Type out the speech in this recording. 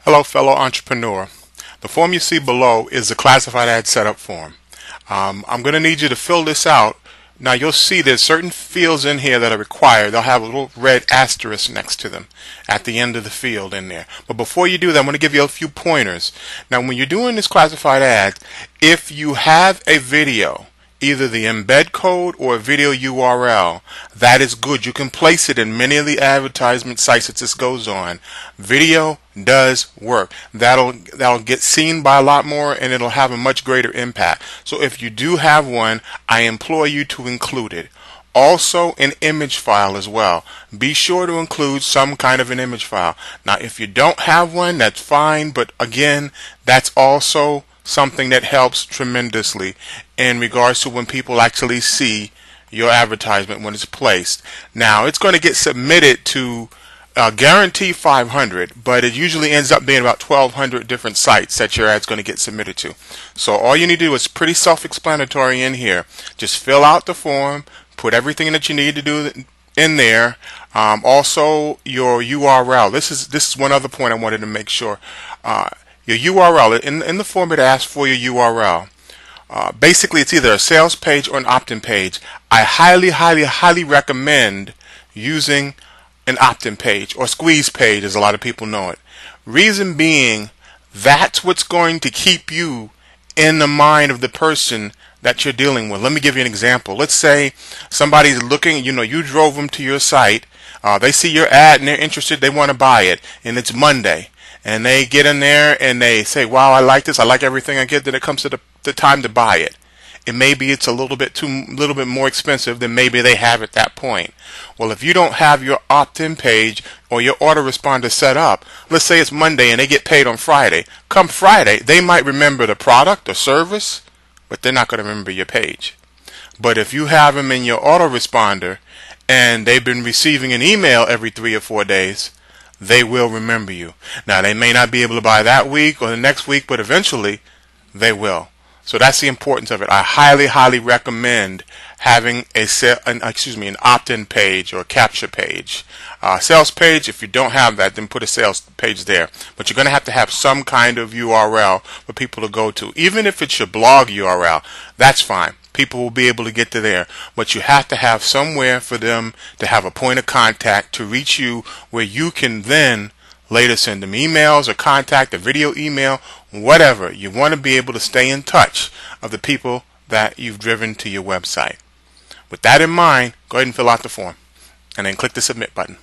Hello, fellow entrepreneur. The form you see below is the classified ad setup form. I'm going to need you to fill this out. Now you'll see there's certain fields in here that are required. They'll have a little red asterisk next to them at the end of the field in there. But before you do that, I'm going to give you a few pointers. Now when you're doing this classified ad, if you have a video, either the embed code or a video URL, that is good. You can place it in many of the advertisement sites that this goes on. Video does work. That'll get seen by a lot more, and it'll have a much greater impact. So if you do have one, I implore you to include it. Also an image file as well. Be sure to include some kind of an image file. Now if you don't have one, that's fine, but again, that's also something that helps tremendously in regards to when people actually see your advertisement when it's placed. Now it's going to get submitted to guarantee 500, but it usually ends up being about 1,200 different sites that your ad's going to get submitted to. So all you need to do is pretty self-explanatory in here. Just fill out the form, put everything that you need to do in there. Also your URL. This is one other point I wanted to make sure. Your URL, in the form it asks for your URL. Basically it's either a sales page or an opt-in page. I highly recommend using an opt-in page or squeeze page, as a lot of people know it. Reason being, that's what's going to keep you in the mind of the person that you're dealing with. Let me give you an example. Let's say somebody's looking, you drove them to your site, they see your ad and they're interested, they want to buy it, and it's Monday. And they get in there and they say, wow, I like this, I like everything I get. Then it comes to the time to buy it. And maybe it's a little bit more expensive than maybe they have at that point. Well, if you don't have your opt-in page or your autoresponder set up, let's say it's Monday and they get paid on Friday. Come Friday, they might remember the product or service, but they're not going to remember your page. But if you have them in your autoresponder and they've been receiving an email every 3 or 4 days, they will remember you. Now they may not be able to buy that week or the next week, but eventually they will. So that's the importance of it. I highly recommend having an opt-in page or a capture page. Sales page, if you don't have that, then put a sales page there. But you're going to have some kind of URL for people to go to. Even if it's your blog URL, that's fine. People will be able to get to there. But you have to have somewhere for them to have a point of contact to reach you, where you can then later send them emails or contact, a video email, whatever. You want to be able to stay in touch of the people that you've driven to your website. With that in mind, go ahead and fill out the form and then click the submit button.